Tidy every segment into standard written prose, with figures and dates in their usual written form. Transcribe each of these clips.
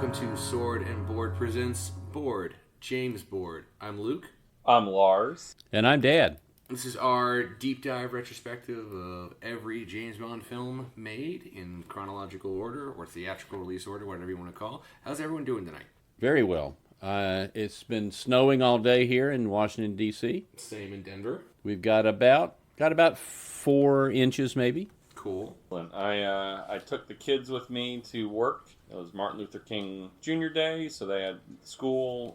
welcome to Sword and Board presents Board, James Board. I'm Luke. I'm Lars. And I'm Dad. This is our deep dive retrospective of every James Bond film made in chronological order or theatrical release order, whatever you want to call. How's everyone doing tonight? Very well. It's been snowing all day here in Washington, D.C. Same in Denver. We've got about 4 inches maybe. Cool. I took the kids with me to work. It was Martin Luther King Jr. Day, so they had school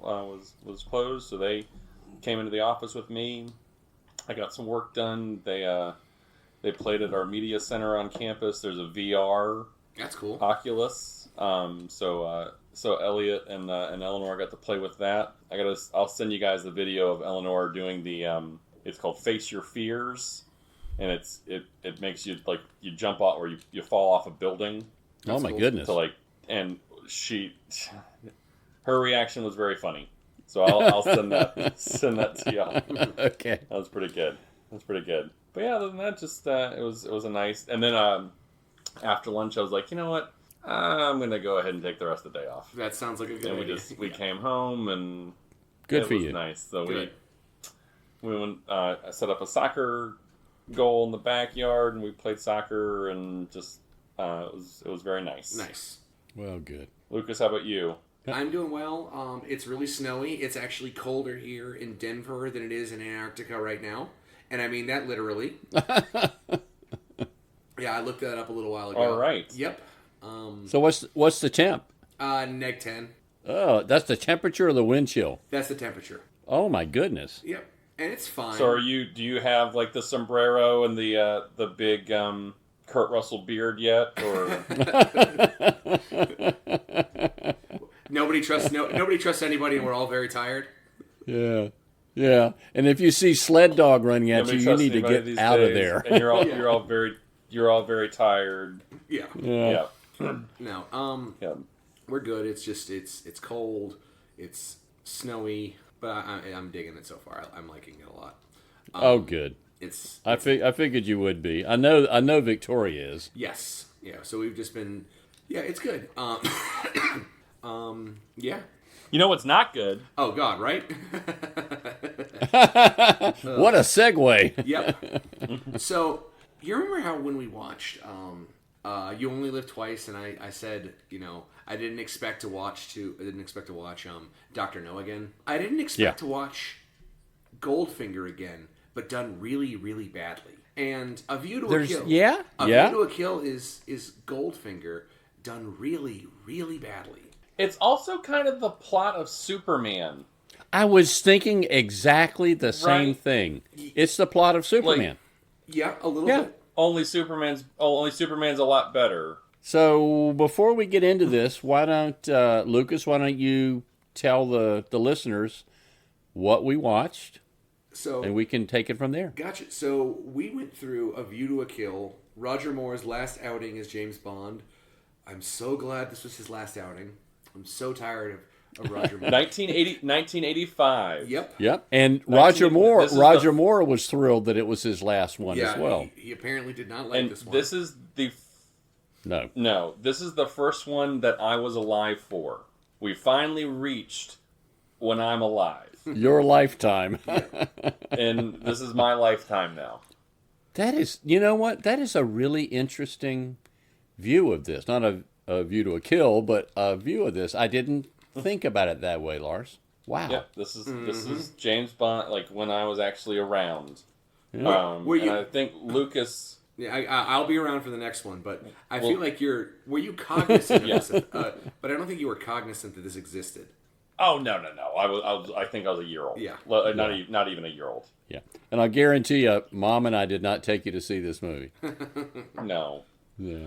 was closed, so they came into the office with me. I got some work done. They played at our media center on campus. There's a VR. That's cool. Oculus. So Elliot and Eleanor got to play with that. I'll send you guys the video of Eleanor doing the. It's called Face Your Fears, and it makes you like you jump out or you fall off a building. That's my goodness! And her reaction was very funny. So I'll send that to y'all. Okay, that was pretty good. But yeah, other than that, just it was a nice. And then after lunch, I was like, you know what? I'm gonna go ahead and take the rest of the day off. That sounds like a good idea. We came home and good for you. It was nice. So good. we went. I set up a soccer goal in the backyard and we played soccer and just it was very nice. Nice. Well, good. Lucas, how about you? I'm doing well. It's really snowy. It's actually colder here in Denver than it is in Antarctica right now. And I mean that literally. Yeah, I looked that up a little while ago. All right. Yep. So what's the temp? Neg 10. Oh, that's the temperature or the wind chill? That's the temperature. Oh my goodness. Yep. And it's fine. So do you have like the sombrero and the big Kurt Russell beard yet, or nobody trusts anybody, and we're all very tired. Yeah. And if you see Sled Dog running at you need to get out of there. And you're all very tired. Yeah. Yeah. No. Yeah. We're good. It's just it's cold. It's snowy, but I'm digging it so far. I'm liking it a lot. Oh, good. I figured you would be. I know Victoria is. Yes. Yeah. So we've just been. Yeah, it's good. Yeah. You know what's not good? Oh God, right? What a segue. Yep. So you remember how when we watched You Only Live Twice, and I said, I didn't expect to watch Dr. No again. I didn't expect to watch Goldfinger again, but done really, really badly. And A View to a Kill. A View to a Kill is Goldfinger done really, really badly. It's also kind of the plot of Superman. I was thinking exactly the same thing. It's the plot of Superman. Yeah, a little bit. Only Superman's a lot better. So before we get into this, why don't you tell the listeners what we watched, and we can take it from there. Gotcha. So we went through A View to a Kill, Roger Moore's last outing as James Bond. I'm so glad this was his last outing. I'm so tired of Roger Moore. 1985. Yep. And Roger Moore was thrilled that it was his last one as well. He apparently did not like this one. This is this is the first one that I was alive for. We finally reached when I'm alive. Your lifetime. And this is my lifetime now. That is, you know what? That is a really interesting view of this. Not a view to a kill, but a view of this. I didn't think about it that way, Lars. Wow. Yeah, this is James Bond, like when I was actually around. Yeah. And I think Lucas. Yeah, I'll be around for the next one, but I feel like were you cognizant of this? But I don't think you were cognizant that this existed. Oh no! I think I was a year old. Yeah. Not even a year old. Yeah. And I guarantee you, Mom and I did not take you to see this movie. No. Yeah.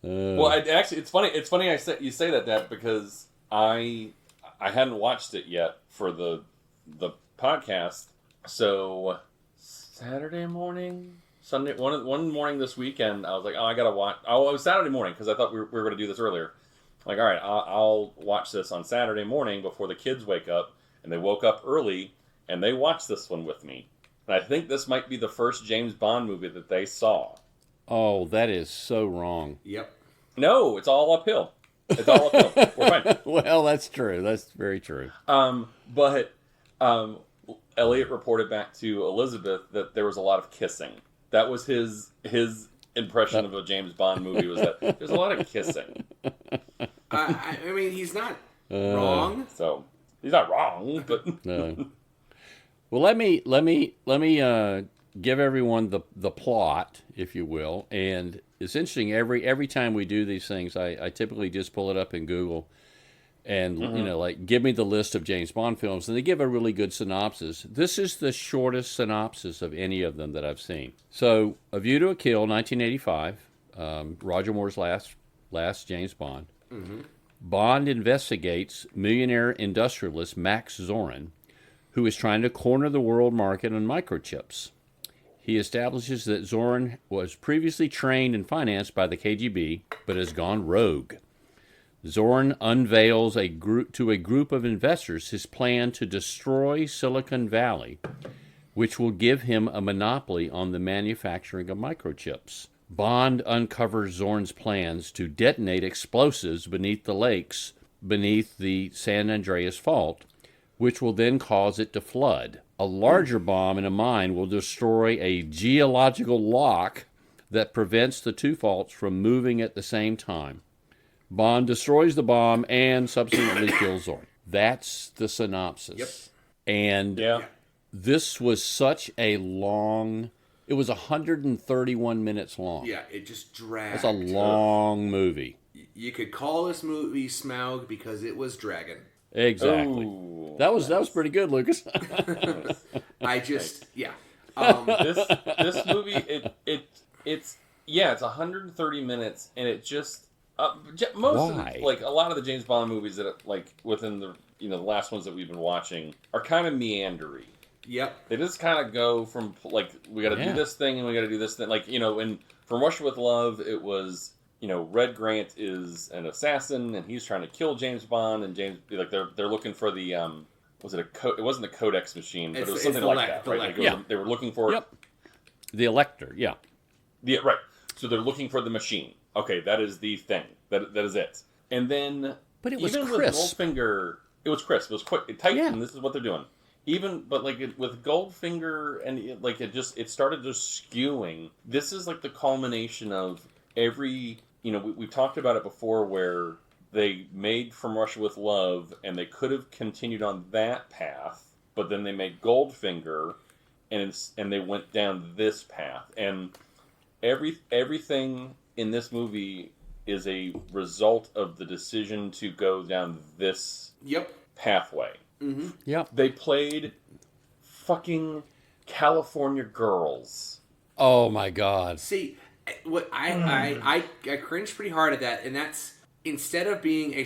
Well, it's funny. It's funny you say that, Dad, because I hadn't watched it yet for the podcast. So Saturday morning, Sunday, one morning this weekend, I was like, oh, I gotta watch. Oh, it was Saturday morning because I thought we were going to do this earlier. Like, all right, I'll watch this on Saturday morning before the kids wake up, and they woke up early and they watched this one with me. And I think this might be the first James Bond movie that they saw. Oh, that is so wrong. Yep. No, it's all uphill. It's all uphill. We're fine. Well, that's true. That's very true. But Elliot reported back to Elizabeth that there was a lot of kissing. That was his impression of a James Bond movie, was that there's a lot of kissing. I mean, he's not wrong. So he's not wrong, but Well, let me give everyone the plot, if you will. And it's interesting. Every time we do these things, I typically just pull it up in Google, and like give me the list of James Bond films, and they give a really good synopsis. This is the shortest synopsis of any of them that I've seen. So, A View to a Kill, 1985, Roger Moore's last James Bond. Mm-hmm. Bond investigates millionaire industrialist Max Zorin, who is trying to corner the world market on microchips. He establishes that Zorin was previously trained and financed by the KGB, but has gone rogue. Zorin unveils to a group of investors his plan to destroy Silicon Valley, which will give him a monopoly on the manufacturing of microchips. Bond uncovers Zorin's plans to detonate explosives beneath the lakes beneath the San Andreas Fault, which will then cause it to flood. A larger bomb in a mine will destroy a geological lock that prevents the two faults from moving at the same time. Bond destroys the bomb and subsequently kills Zorin. That's the synopsis. Yep. And this was such a long... It was 131 minutes long. Yeah, it just dragged. It's a long movie. You could call this movie Smaug because it was dragging. Exactly. Ooh, that was pretty good, Lucas. This movie it's 130 minutes, and it just most Why? of the, like a lot of the James Bond movies that like within the the last ones that we've been watching are kind of meandery. Yep. They just kind of go from like we got to do this thing and we got to do this thing. Like and From Russia with Love, it was Red Grant is an assassin and he's trying to kill James Bond, and James like they're looking for the was it it wasn't the Codex machine, but it was something like that, right? Like they were looking for the Elector, yeah, right. So they're looking for the machine. Okay, that is the thing. That is it. And then, but it was even crisp. With Goldfinger, it was crisp. It was quick, tight, and this is what they're doing. But with Goldfinger, and it started just skewing. This is like the culmination of every. We've talked about it before, where they made From Russia with Love, and they could have continued on that path, but then they made Goldfinger, and they went down this path, and everything in this movie is a result of the decision to go down this pathway. Mm-hmm. Yep. They played fucking California Girls. Oh my God. See, what I cringed pretty hard at that, and that's instead of being a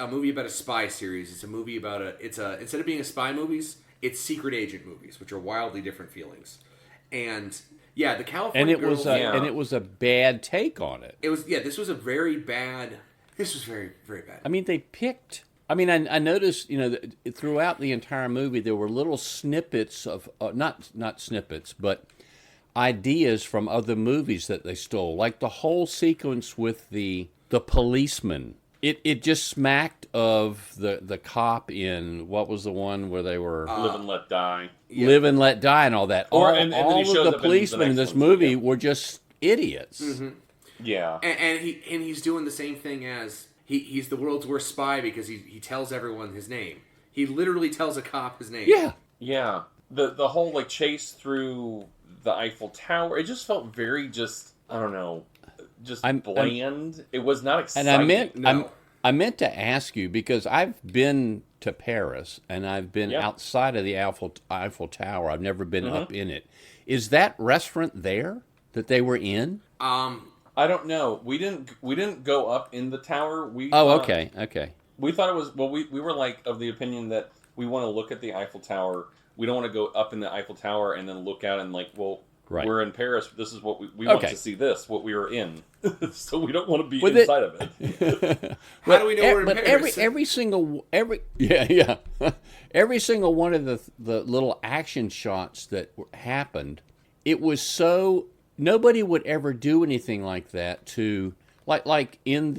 movie about a spy series, it's a movie about instead of being a spy movies, it's secret agent movies, which are wildly different feelings. And yeah, the California Girls, and it was a bad take on it. It was this was very bad. Very, very bad. I mean, they picked. I mean, I noticed, throughout the entire movie, there were little snippets of not snippets, but ideas from other movies that they stole, like the whole sequence with the policeman. It just smacked of the cop in what was the one where they were Live and Let Die. Live and Let Die and all that. Or, all and all of the policemen in this movie were just idiots. Mm-hmm. Yeah, and he's doing the same thing as he's the world's worst spy because he tells everyone his name. He literally tells a cop his name. Yeah. The whole chase through the Eiffel Tower. It just felt very I don't know. Just bland. It was not exciting. And I meant to ask you, because I've been to Paris and I've been outside of the Eiffel Tower. I've never been up in it. Is that restaurant there that they were in? I don't know. We didn't go up in the tower. Okay. We thought it was we were of the opinion that we want to look at the Eiffel Tower. We don't want to go up in the Eiffel Tower and then look out and right. We're in Paris. This is what we want to see. What we were in, so we don't want to be inside of it. How do we know we're in Paris? every single every single one of the little action shots that happened, it was so nobody would ever do anything like that to like when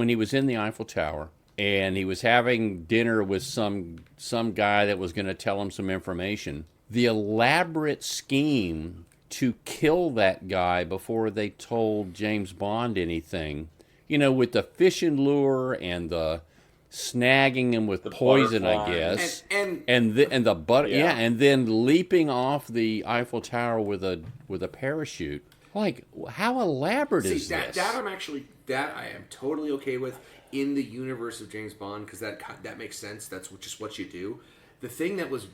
he was in the Eiffel Tower and he was having dinner with some guy that was going to tell him some information. The elaborate scheme to kill that guy before they told James Bond anything, with the fishing lure and the snagging him with poison, I guess, and the butter, and then leaping off the Eiffel Tower with a parachute. Like, how elaborate is this? That I am totally okay with in the universe of James Bond, because that makes sense. That's just what you do. The thing that was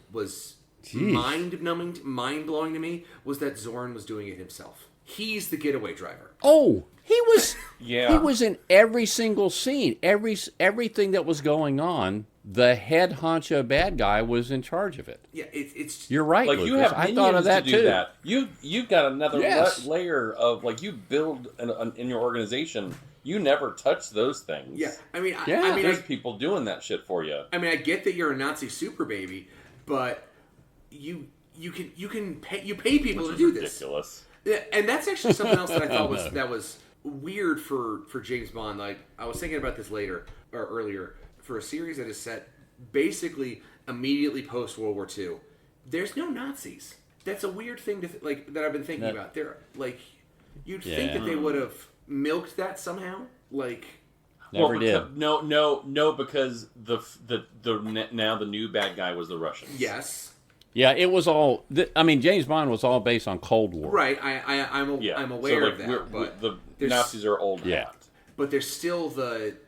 mind-blowing to me was that Zorn was doing it himself. He's the getaway driver. Oh, he was. He was in every single scene. Everything that was going on, the head honcho bad guy was in charge of it. Yeah, it's. You're right, like, Lucas. you have I thought of that to do too. That. You've got another layer of, like, you build in your organization. You never touch those things. Yeah, I mean, there's people doing that shit for you. I mean, I get that you're a Nazi super baby, but you pay people to do this. Ridiculous. Yeah, and that's actually something else that I thought was weird for James Bond. Like, I was thinking about this earlier, for a series that is set basically immediately post World War II. There's no Nazis. That's a weird thing that I've been thinking about. They're like, you'd think that they would have milked that somehow. Like, never did. No, because now the new bad guy was the Russians. Yes. Yeah, it was all. James Bond was all based on Cold War. Right. I'm aware of that. But the Nazis are old. Yeah. But there's still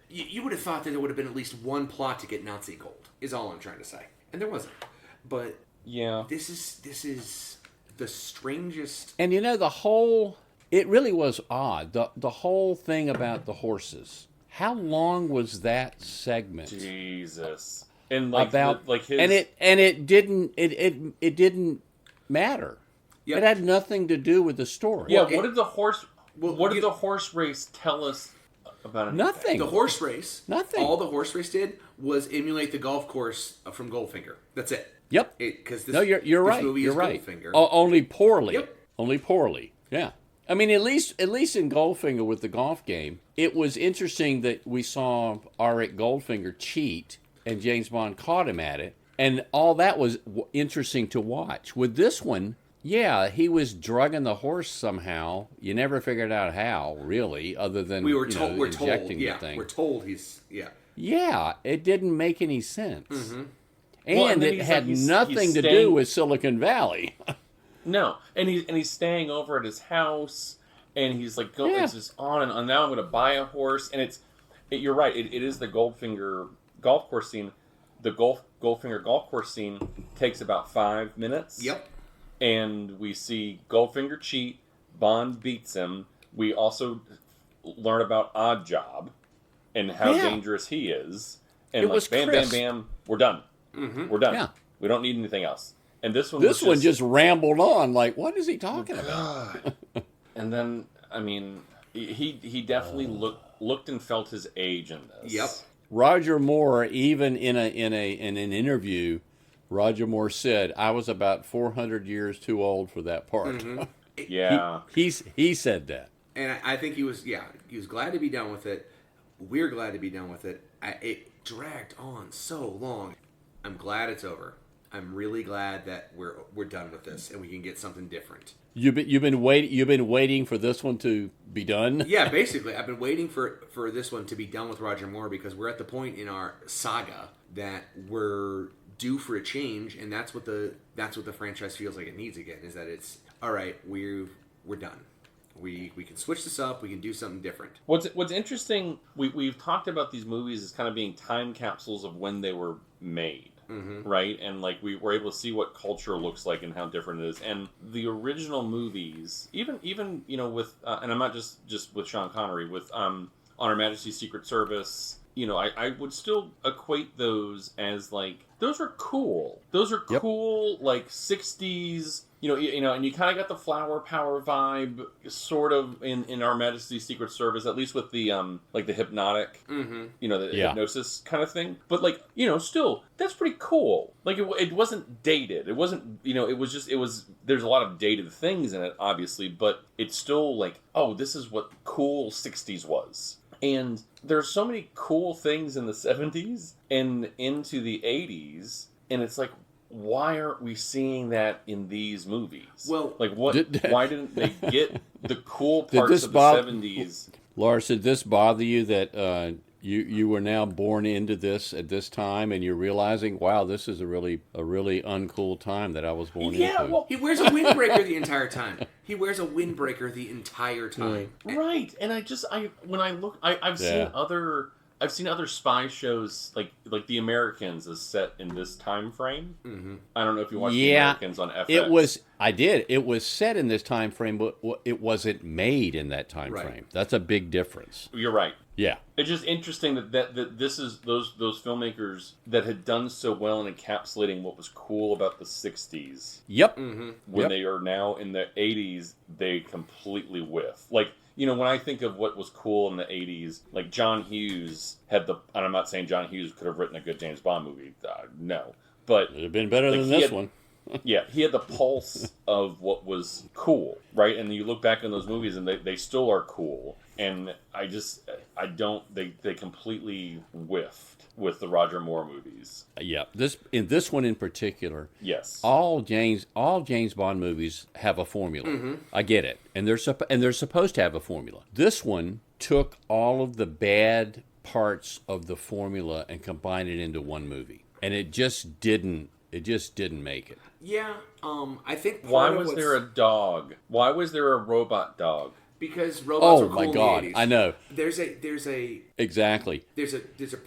you would have thought that there would have been at least one plot to get Nazi gold. Is all I'm trying to say, and there wasn't. But yeah, this is the strangest. And it really was odd. The whole thing about the horses. How long was that segment? Jesus. And it didn't matter. Yep. It had nothing to do with the story. Yeah, what did the horse race tell us about anything? Nothing. The horse race. Nothing. All the horse race did was emulate the golf course from Goldfinger. That's it. Yep. You're right. Movie you're is right. Goldfinger. Only poorly. Yep. Only poorly. Yeah. I mean, at least in Goldfinger with the golf game, it was interesting that we saw Auric Goldfinger cheat. And James Bond caught him at it. And all that was interesting to watch. With this one, he was drugging the horse somehow. You never figured out how, really, other than injecting the thing. We're told he's, Yeah, it didn't make any sense. Mm-hmm. And it had nothing to do with Silicon Valley. No. And he's staying over at his house. And he's like, it's just on and on. Now I'm going to buy a horse. And you're right. It is the Goldfinger golf course scene. The Goldfinger golf course scene takes about 5 minutes. Yep. And we see Goldfinger cheat. Bond beats him. We also learn about Odd Job and how dangerous he is. And it was bam, crisp. bam, bam, we're done. Mm-hmm. We're done. Yeah. We don't need anything else. And this one just rambled on. Like, what is he talking about? And then, I mean, he definitely looked and felt his age in this. Yep. Roger Moore, even in an interview, Roger Moore said, "I was about 400 years too old for that part." Mm-hmm. Yeah, he said that, and I think he was glad to be done with it. We're glad to be done with it. It dragged on so long. I'm glad it's over. I'm really glad that we're done with this and we can get something different. You've been waiting for this one to be done? Yeah, basically, I've been waiting for this one to be done with Roger Moore because we're at the point in our saga that we're due for a change, and that's what the franchise feels like it needs again. Is that it's all right? We're done. We can switch this up. We can do something different. What's interesting? We've talked about these movies as kind of being time capsules of when they were made. Mm-hmm. Right, and like we were able to see what culture looks like and how different it is. And the original movies, even with and I'm not just with Sean Connery, with On Her Majesty's Secret Service, I would still equate those as like those are cool. Those are cool, like 60s and you kind of got the flower power vibe, sort of in Our Majesty's Secret Service, at least with the like the hypnotic, the hypnosis kind of thing. But like, still that's pretty cool. Like it wasn't dated. It wasn't, it was. There's a lot of dated things in it, obviously, but it's still like, oh, this is what cool '60s was. And there's so many cool things in the 70s and into the 80s, and it's like, why aren't we seeing that in these movies? Well, like what? Why didn't they get the cool parts of the 70s? Lars, did this bother you that you were now born into this at this time, and you're realizing, wow, this is a really uncool time that I was born into? Yeah, well, he wears a windbreaker the entire time. Right, and I've seen other spy shows like The Americans is set in this time frame. Mm-hmm. I don't know if you watched The Americans on FX. It was set in this time frame, but it wasn't made in that time frame. That's a big difference. You're right. Yeah. It's just interesting that this is those filmmakers that had done so well in encapsulating what was cool about the 60s. Yep. Mm-hmm. When they are now in the 80s, they completely whiff. Like, when I think of what was cool in the 80s, like John Hughes and I'm not saying John Hughes could have written a good James Bond movie. No. But it'd have been better than this one. Yeah, he had the pulse of what was cool, right? And you look back on those movies and they still are cool. And they completely whiffed with the Roger Moore movies. Yeah, this one in particular. Yes. All James Bond movies have a formula. Mm-hmm. I get it. And they're supposed to have a formula. This one took all of the bad parts of the formula and combined it into one movie. And it just didn't make it. Yeah, I think why was there a dog? Why was there a robot dog? Because robots were cool in the 80s. I know. There's a exactly. There's a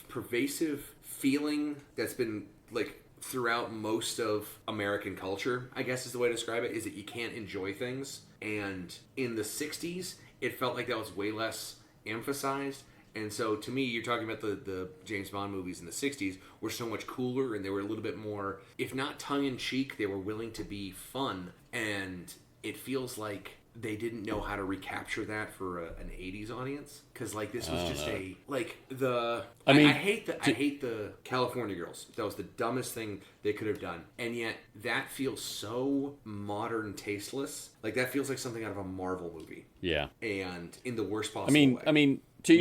pervasive feeling that's been like throughout most of American culture, I guess is the way to describe it, is that you can't enjoy things. And in the 60s, it felt like that was way less emphasized. And so, to me, you're talking about the James Bond movies in the 60s were so much cooler, and they were a little bit more, if not tongue-in-cheek, they were willing to be fun. And it feels like they didn't know how to recapture that for an 80s audience. Because, like, this was just I hate the California Girls. That was the dumbest thing they could have done. And yet, that feels so modern tasteless. Like, that feels like something out of a Marvel movie. Yeah. And in the worst possible way. I mean, to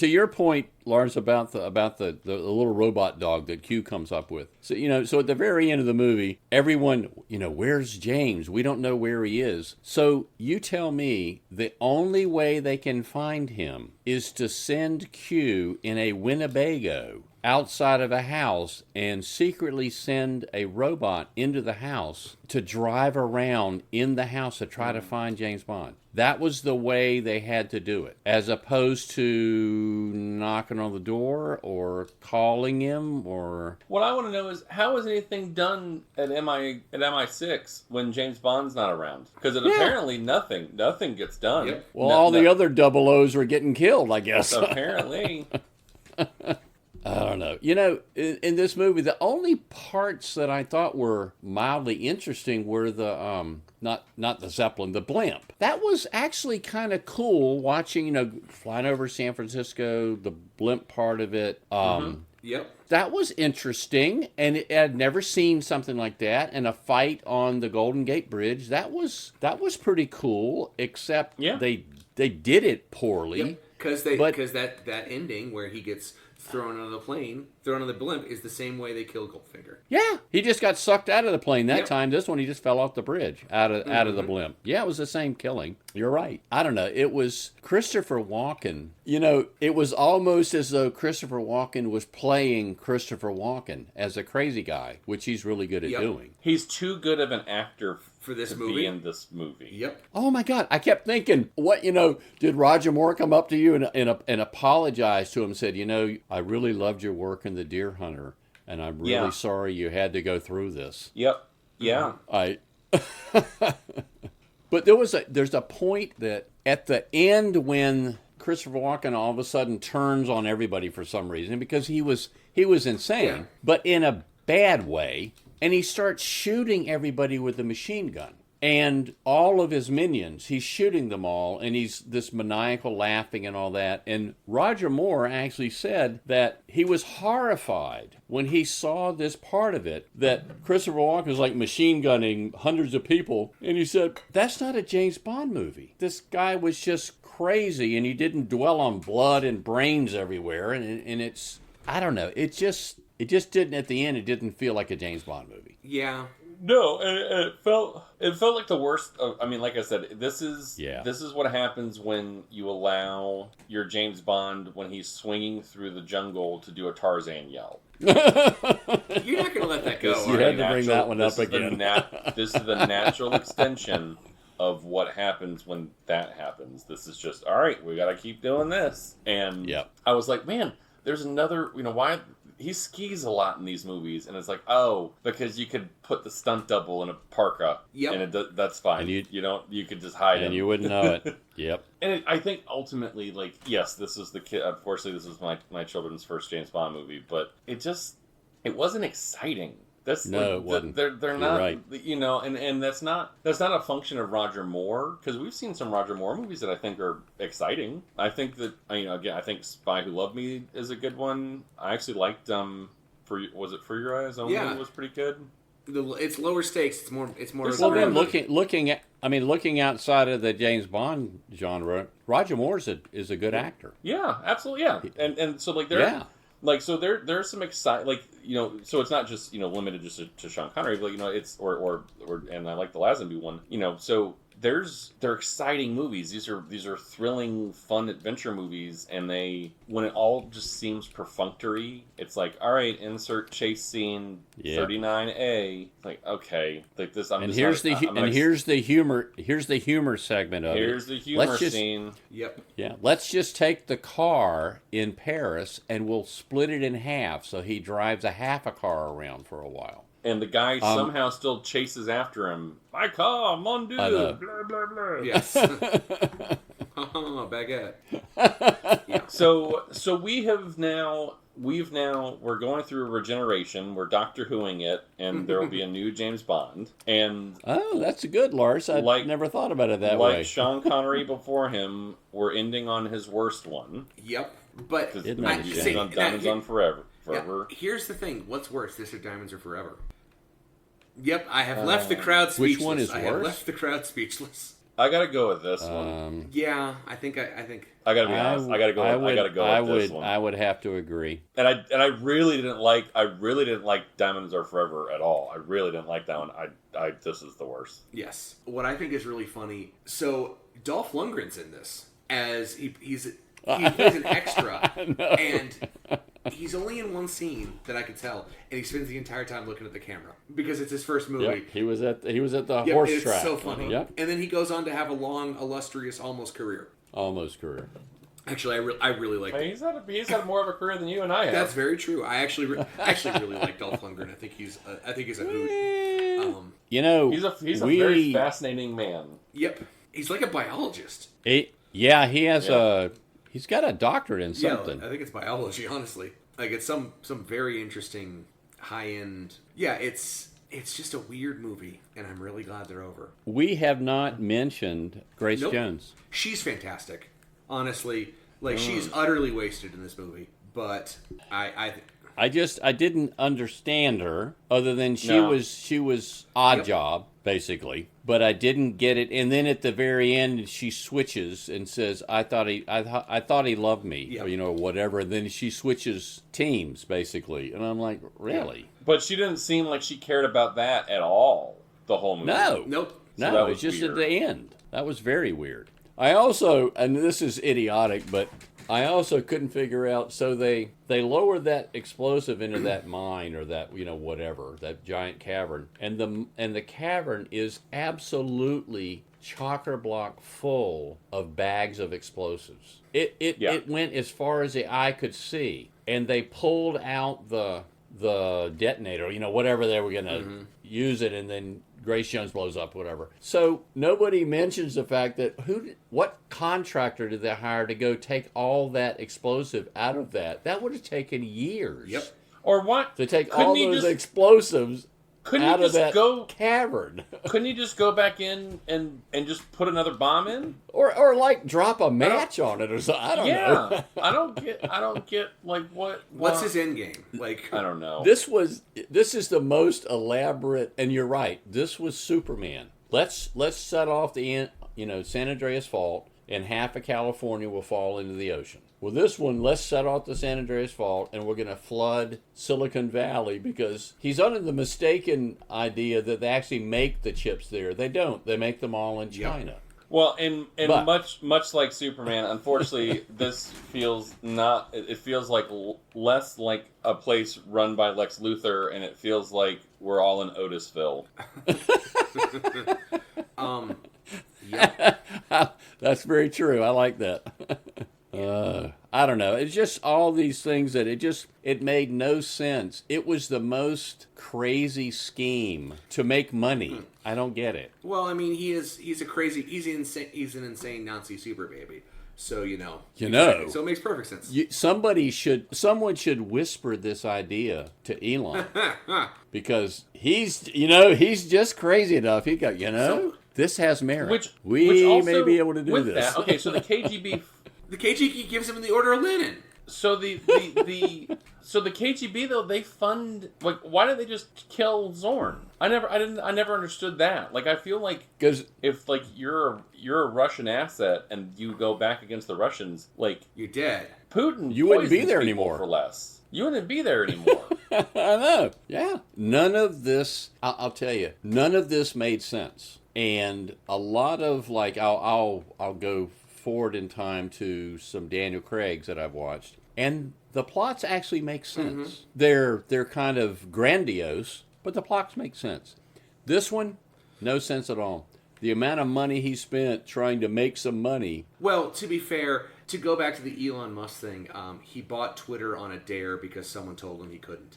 your point, Lars, about the little robot dog that Q comes up with. So at the very end of the movie, everyone, where's James? We don't know where he is. So you tell me the only way they can find him is to send Q in a Winnebago outside of a house and secretly send a robot into the house to drive around in the house to try to find James Bond. That was the way they had to do it, as opposed to knocking on the door or calling him or... What I want to know is, how is anything done at MI6 when James Bond's not around? Because apparently nothing gets done. Yep. Well, the other double O's are getting killed, I guess. Apparently. I don't know. In this movie, the only parts that I thought were mildly interesting were the not the Zeppelin, the blimp. That was actually kind of cool watching, flying over San Francisco, the blimp part of it. Yep. That was interesting, and I'd never seen something like that. And a fight on the Golden Gate Bridge, that was pretty cool, except they did it poorly. Because that ending where he gets thrown out of the blimp is the same way they kill Goldfinger. Yeah, he just got sucked out of the plane that time. This one, he just fell off the bridge out of the blimp. Yeah, it was the same killing. You're right. I don't know. It was Christopher Walken. It was almost as though Christopher Walken was playing Christopher Walken as a crazy guy, which he's really good at doing. He's too good of an actor for this to movie. Be in this movie. Yep. Oh my God! I kept thinking, did Roger Moore come up to you and apologize to him? And said, I really loved your work in The Deer Hunter, and I'm really sorry you had to go through this. Yep. Yeah. But there's a point that at the end when Christopher Walken all of a sudden turns on everybody for some reason because he was insane, but in a bad way. and he starts shooting everybody with a machine gun. And all of his minions, he's shooting them all, and he's this maniacal laughing and all that. And Roger Moore actually said that he was horrified when he saw this part of it, that Christopher Walken was like machine gunning hundreds of people. And he said, that's not a James Bond movie. This guy was just crazy, and he didn't dwell on blood and brains everywhere. And it's, I don't know, it just didn't, at the end, it didn't feel like a James Bond movie. Yeah. No, and it felt like the worst. I mean, like I said, this is what happens when you allow your James Bond, when he's swinging through the jungle, to do a Tarzan yell. You're not going to let that go. You had to bring that one up again. This is the natural extension of what happens when that happens. This is just, all right, we got to keep doing this. And I was like, man, there's another, why... He skis a lot in these movies, and it's like, oh, because you could put the stunt double in a parka, and that's fine. And you could just hide him. And you wouldn't know it. Yep. And I think ultimately, like, yes, this is the kid. Unfortunately, this is my children's first James Bond movie, but it wasn't exciting. It wasn't. They're You're not, right. And that's not a function of Roger Moore, because we've seen some Roger Moore movies that I think are exciting. I think that I think Spy Who Loved Me is a good one. I actually liked was it For Your Eyes Only? Yeah. Was pretty good. It's lower stakes. It's more. Well, then looking outside of the James Bond genre, Roger Moore is a good actor. Yeah, absolutely. Yeah, and so like Like, so there's some so it's not just, limited just to Sean Connery, but, it's, and I like the Lazenby one, so they're exciting movies. These are thrilling, fun adventure movies, and when it all just seems perfunctory, it's like, all right, insert chase scene 39A. Like, okay, like this. Here's the humor segment of it. Here's the humor scene. Yep. Yeah. Let's just take the car in Paris and we'll split it in half, so he drives a half a car around for a while. And the guy somehow still chases after him. My car, mon dieu, blah, blah, blah. Yes. Baguette. Yeah. So we're going through a regeneration. We're Doctor Whoing it, and there will be a new James Bond. And that's good, Lars. I never thought about it that way. Like Sean Connery before him, we're ending on his worst one. Yep. But Diamonds on Forever. Yeah, here's the thing. What's worse, this or Diamonds Are Forever? Yep, I have left the crowd speechless. Which one is worse? I have left the crowd speechless. I gotta go with this one. Yeah, I think. I gotta be honest. I gotta go with this one. I would have to agree. And I really didn't like Diamonds Are Forever at all. I really didn't like that one. This is the worst. Yes. What I think is really funny. So Dolph Lundgren's in this as he plays an extra, and he's only in one scene that I could tell, and he spends the entire time looking at the camera because it's his first movie. Yep, he was at the horse track. It's so funny. Yep. And then he goes on to have a long, illustrious, almost career. Actually, I really like. He's had more of a career than you and I have. That's very true. I actually really like Dolph Lundgren. I think he's a hoot. He's a very fascinating man. Yep, he's like a biologist. He has he's got a doctorate in something. Yeah, I think it's biology. Honestly, like it's some very interesting high end. Yeah, it's just a weird movie, and I'm really glad they're over. We have not mentioned Grace Jones. She's fantastic. Honestly, like she's utterly wasted in this movie, but I didn't understand her other than she was odd job basically, but I didn't get it. And then at the very end, she switches and says, "I thought he loved me," or whatever. And then she switches teams basically, and I'm like, really? Yeah. But she didn't seem like she cared about that at all. The whole movie. Nope. No, it's just weird. At the end. That was very weird. I also, and this is idiotic, but I also couldn't figure out. So they lowered that explosive into that mine or that whatever, that giant cavern, and the cavern is absolutely chock-a-block full of bags of explosives. It went as far as the eye could see, and they pulled out the detonator, whatever they were gonna use it, and then Grace Jones blows up, whatever. So nobody mentions the fact that what contractor did they hire to go take all that explosive out of that? That would have taken years. Yep. Or what? To take all those explosives Couldn't out you of just that go? cavern. Couldn't you just go back in and just put another bomb in? Or like drop a match on it or something. I don't know. Yeah, I don't get like What's his end game? Like, I don't know. This is the most elaborate, and you're right. This was Superman. Let's set off the San Andreas Fault, and half of California will fall into the ocean. Well, this one, let's set off the San Andreas Fault, and we're going to flood Silicon Valley because he's under the mistaken idea that they actually make the chips there. They don't. They make them all in China. Yep. Well, and But- much like Superman, unfortunately, this feels not. It feels like less like a place run by Lex Luthor, and it feels like we're all in Otisville. yeah. That's very true. I like that. I don't know. It's just all these things that it made no sense. It was the most crazy scheme to make money. I don't get it. Well, I mean, he's an insane Nazi super baby. So exactly. So it makes perfect sense. Someone should whisper this idea to Elon because he's just crazy enough. He got this has merit. Which we also, may be able to do with this. That, okay, so the KGB. The KGB gives him the Order of Lenin. So the KGB though, they fund, like, why did they just kill Zorn? I never understood that. Like, I feel like Because if like you're a Russian asset and you go back against the Russians, like, you're dead. Putin, You wouldn't be poisons there people anymore. for less. You wouldn't be there anymore. I know. Yeah. None of this. I'll tell you. None of this made sense. And a lot of like I'll go forward in time to some Daniel Craig's that I've watched, and the plots actually make sense. They're kind of grandiose, but the plots make sense. This one, no sense at all. The amount of money he spent trying to make some money. Well, to be fair, to go back to the Elon Musk thing, he bought Twitter on a dare because someone told him he couldn't.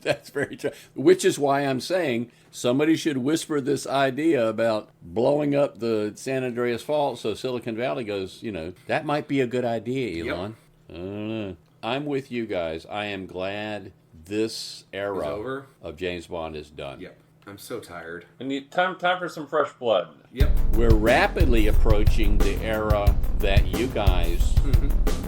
That's very true. Which is why I'm saying somebody should whisper this idea about blowing up the San Andreas Fault so Silicon Valley goes, that might be a good idea, Elon. Yep. I don't know. I'm with you guys. I am glad this era of James Bond is done. Yep. I'm so tired. I need time for some fresh blood. Yep. We're rapidly approaching the era that you guys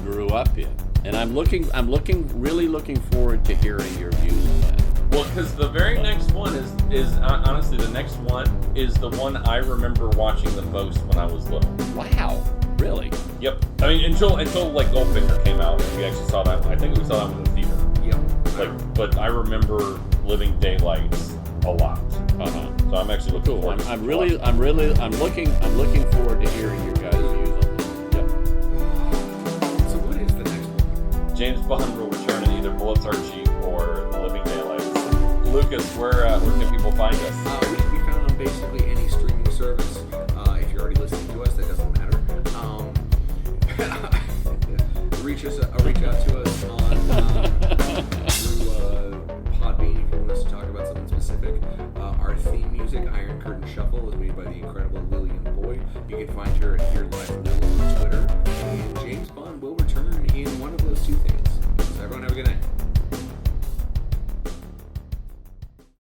grew up in. And I'm really looking forward to hearing your views on that. Well, because the very next one is honestly, the next one is the one I remember watching the most when I was little. Wow, really? Yep. I mean, until like Goldfinger came out, and we actually saw that. I think we saw that one in the theater. Yep. But I remember Living Daylights a lot. So I'm actually looking forward. I'm looking forward to hearing your guys' views on this. Yep. So what is the next one? James Bond will return in either Bullets Are Cheap or Living Daylights. Lucas, where can people find us? We can be found on basically any streaming service. If you're already listening to us, that doesn't matter. Reach out to us on through Podbean if you want us to talk about something specific. Our theme music, Iron Curtain Shuffle, is made by the incredible Lillian Boyd. You can find her at Here Live Lil on Twitter. And James Bond will return in one of those two things. So everyone have a good night.